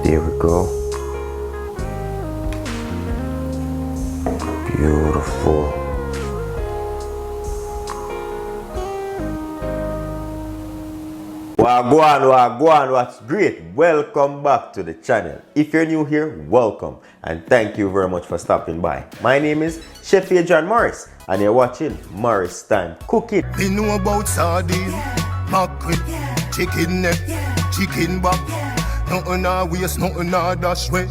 There we go. Beautiful. Wagwan, what's great? Welcome back to the channel. If you're new here, welcome and thank you very much for stopping by. My name is Chef Adrian Morris and you're watching Morris Time Cooking. We know about sardine, mackerel, chicken neck, chicken back. Nothing a waste, nothing a dash way.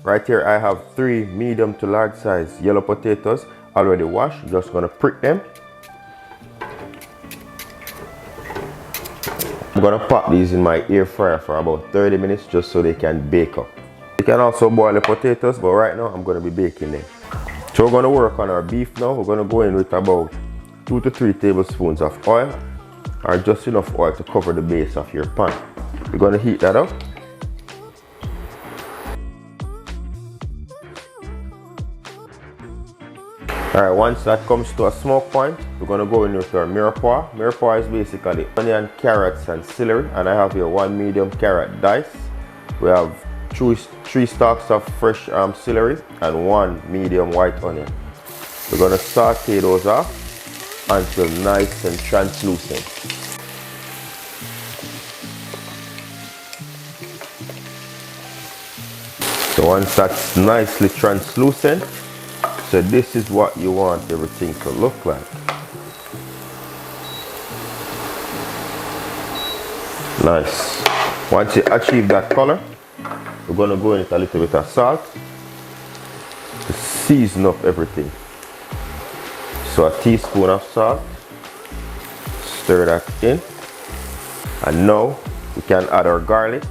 Right here I have 3 medium to large size yellow potatoes already washed. Just gonna prick them. I'm gonna pop these in my air fryer for about 30 minutes just so they can bake up. You can also boil the potatoes, but right now I'm gonna be baking them. So we're gonna work on our beef now. We're gonna go in with about 2 to 3 tablespoons of oil, or just enough oil to cover the base of your pan. We're gonna heat that up. Alright, once that comes to a smoke point, we're going to go in with our mirepoix. Mirepoix is basically onion, carrots and celery, and I have here 1 medium carrot dice. We have 3 stalks of fresh celery and 1 medium white onion. We're going to saute those off until nice and translucent. So once that's nicely translucent, so this is what you want everything to look like. Nice. Once you achieve that color, we're going to go in with a little bit of salt to season up everything. So a teaspoon of salt. Stir that in. And now we can add our garlic.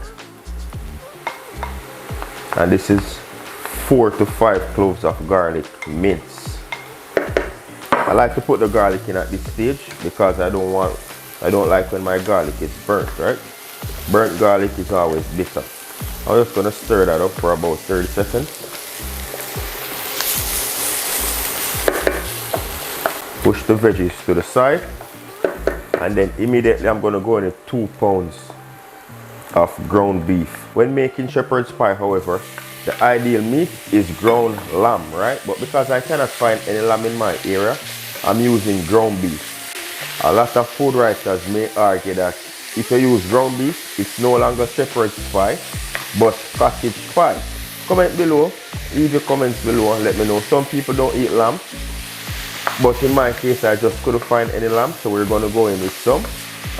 And this is 4 to 5 cloves of garlic minced. I like to put the garlic in at this stage because I don't like when my garlic is burnt, right? Burnt garlic is always bitter. I'm just gonna stir that up for about 30 seconds. Push the veggies to the side, and then immediately I'm gonna go in with 2 pounds of ground beef. When making shepherd's pie, however, the ideal meat is ground lamb, right? But because I cannot find any lamb in my area, I'm using ground beef. A lot of food writers may argue that if you use ground beef, it's no longer shepherd's pie, but cottage pie. Comment below, leave your comments below and let me know. Some people don't eat lamb, but in my case, I just couldn't find any lamb, so we're gonna go in with some.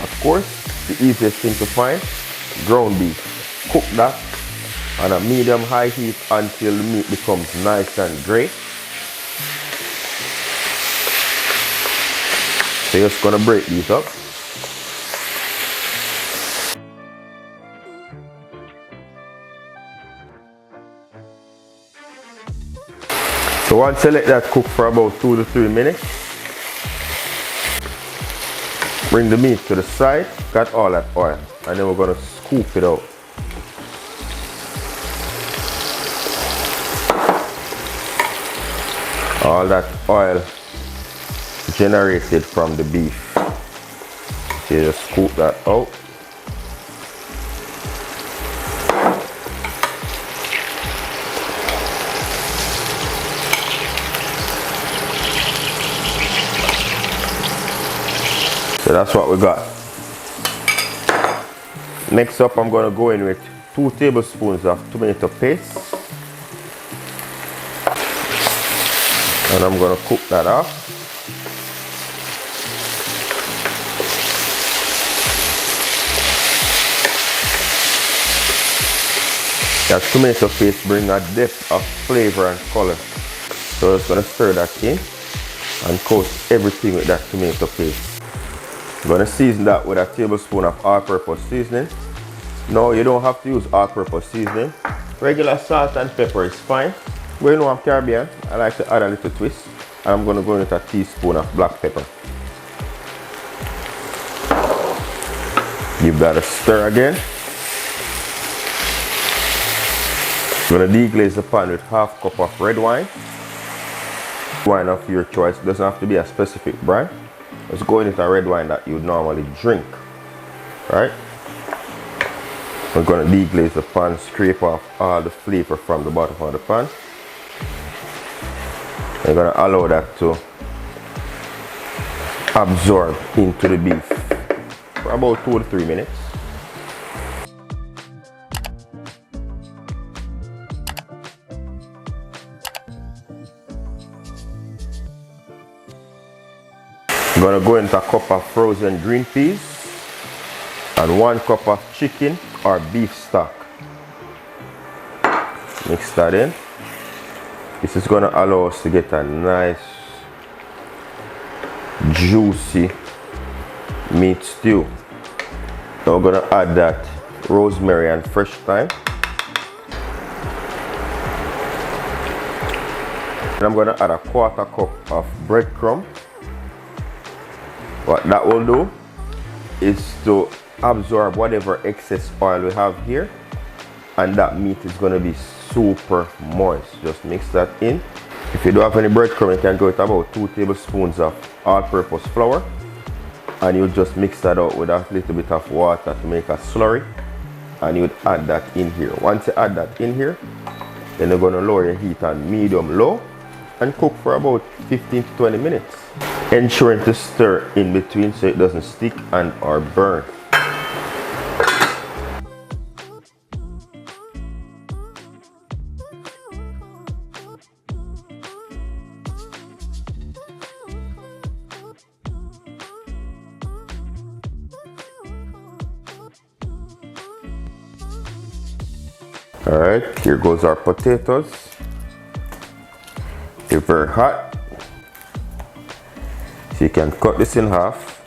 Of course, the easiest thing to find, ground beef. Cook that on a medium-high heat until the meat becomes nice and gray. So you're just gonna break these up. So once you let that cook for about 2 to 3 minutes, bring the meat to the side, got all that oil, and then we're gonna scoop it out. All that oil generated from the beef. So you just scoop that out. So that's what we got. Next up, I'm going to go in with 2 tablespoons of tomato paste. And I'm going to cook that off. That tomato paste brings a depth of flavor and color. So I'm just going to stir that in and coat everything with that tomato paste. I'm going to season that with a tablespoon of all-purpose seasoning. No, you don't have to use all-purpose seasoning. Regular salt and pepper is fine. But you know I'm Caribbean, I like to add a little twist. And I'm going to go in with a teaspoon of black pepper. Give that a stir again. I'm going to deglaze the pan with half cup of red wine. Wine of your choice. It doesn't have to be a specific brand. Let's go in with a red wine that you normally drink. Right? We're going to deglaze the pan, scrape off all the flavor from the bottom of the pan. We're going to allow that to absorb into the beef for about 2 to 3 minutes. I'm going to go into a cup of frozen green peas and 1 cup of chicken or beef stock. Mix that in. This is going to allow us to get a nice juicy meat stew. Now we're going to add that rosemary and fresh thyme. And I'm going to add a 1/4 cup of breadcrumb. What that will do is to absorb whatever excess oil we have here, and that meat is going to be super moist. Just mix that in. If you don't have any breadcrumb, you can go with about 2 tablespoons of all-purpose flour, and you just mix that out with a little bit of water to make a slurry, and you'd add that in here. Once you add that in here, then you're going to lower your heat on medium-low and cook for about 15 to 20 minutes. Ensuring to stir in between so it doesn't stick and or burn. Alright, here goes our potatoes. They're very hot. So you can cut this in half.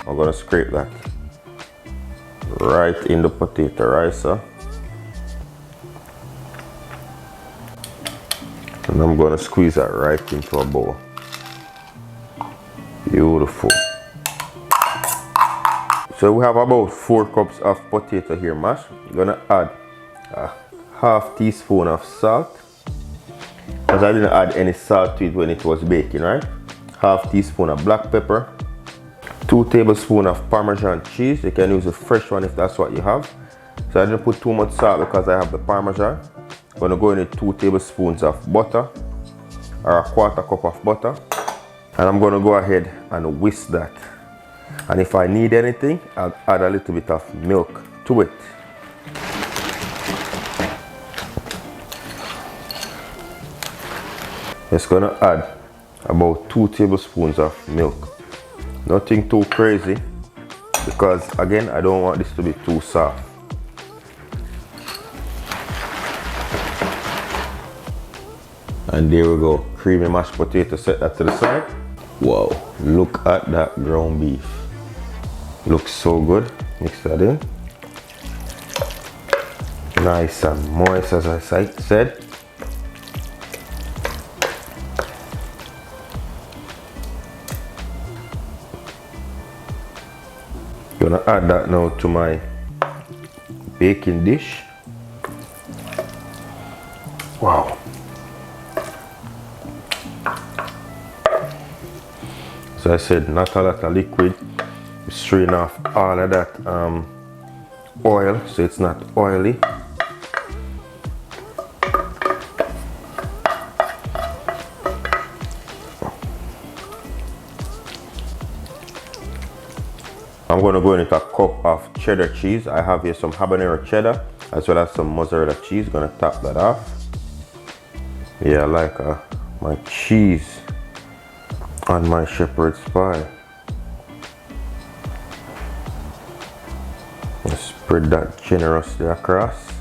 I'm going to scrape that right in the potato ricer. And I'm going to squeeze that right into a bowl. Beautiful. So we have about 4 cups of potato here mashed. I'm going to add a 1/2 teaspoon of salt. Because I didn't add any salt to it when it was baking, right? 1/2 teaspoon of black pepper. 2 tablespoons of Parmesan cheese. You can use a fresh one if that's what you have. So I didn't put too much salt because I have the Parmesan. I'm going to go in with 2 tablespoons of butter, or a 1/4 cup of butter. And I'm going to go ahead and whisk that. And if I need anything, I'll add a little bit of milk to it. Just going to add about 2 tablespoons of milk. Nothing too crazy, because again, I don't want this to be too soft. And there we go, creamy mashed potato. Set that to the side. Wow, look at that ground beef. Looks so good. Mix that in. Nice and moist, as I said. Gonna add that now to my baking dish. Wow. So I said, not a lot of liquid. Strain off all of that oil so it's not oily. I'm going to go in with a cup of cheddar cheese. I have here some habanero cheddar as well as some mozzarella cheese. Going to top that off. Yeah, I like my cheese on my shepherd's pie. Just spread that generously across.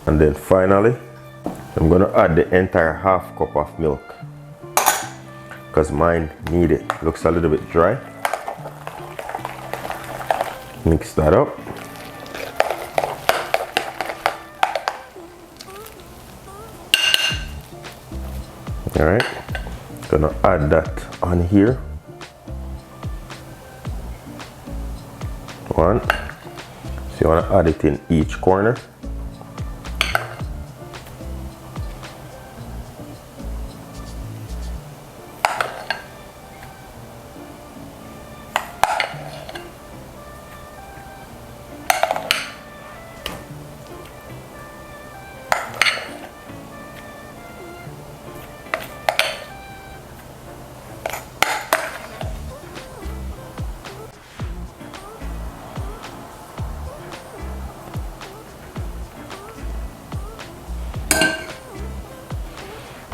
And then finally, I'm going to add the entire half cup of milk because mine need it. Looks a little bit dry. Mix that up. All right, gonna add that on here. One. So you want to add it in each corner.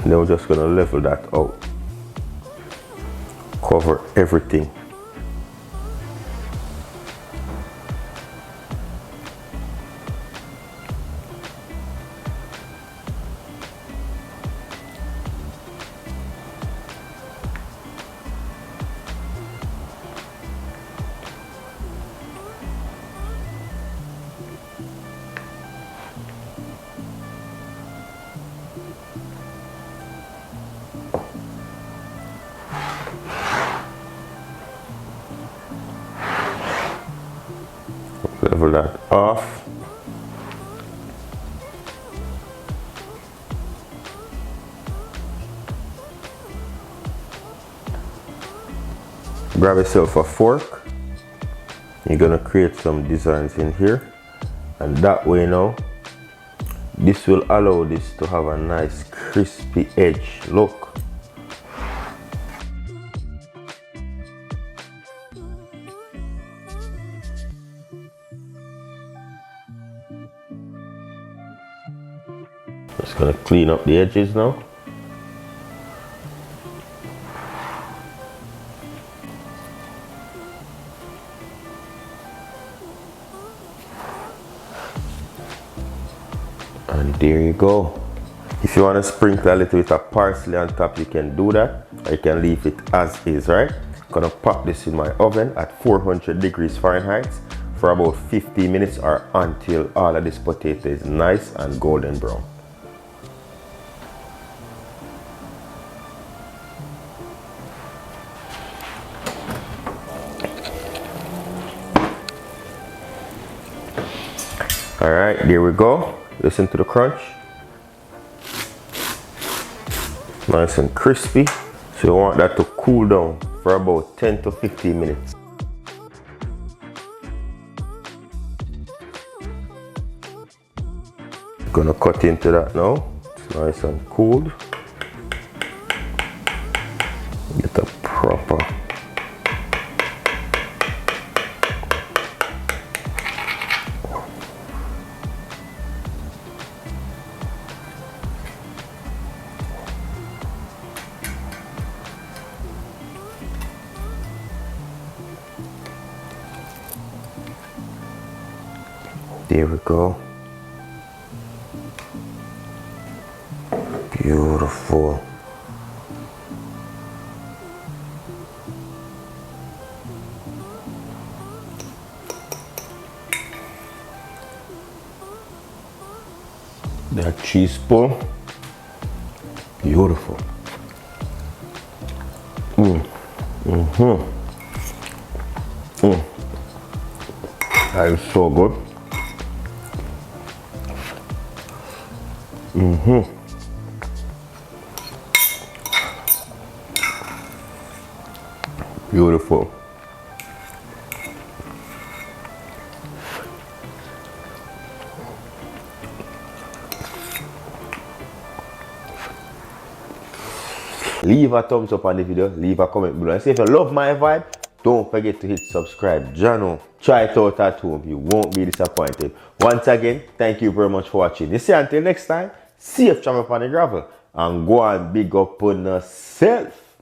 Then we're just gonna level that out. Cover everything. Level that off. Grab yourself a fork. You're gonna create some designs in here, and that way now this will allow this to have a nice crispy edge look. Just gonna clean up the edges now. And there you go. If you want to sprinkle a little bit of parsley on top, you can do that, or you can leave it as is, right? Gonna pop this in my oven at 400 degrees Fahrenheit for about 15 minutes or until all of this potato is nice and golden brown. All right, there we go. Listen to the crunch. Nice and crispy. So you want that to cool down for about 10 to 15 minutes. Gonna cut into that now. It's nice and cooled. Get a proper there we go. Beautiful. That cheese ball, beautiful. That is so good. Beautiful. Leave a thumbs up on the video, leave a comment below. And say if you love my vibe, don't forget to hit subscribe. Jano, try it out at home. You won't be disappointed. Once again, thank you very much for watching. You see, until next time, safe travel upon the gravel. And go and big up on yourself.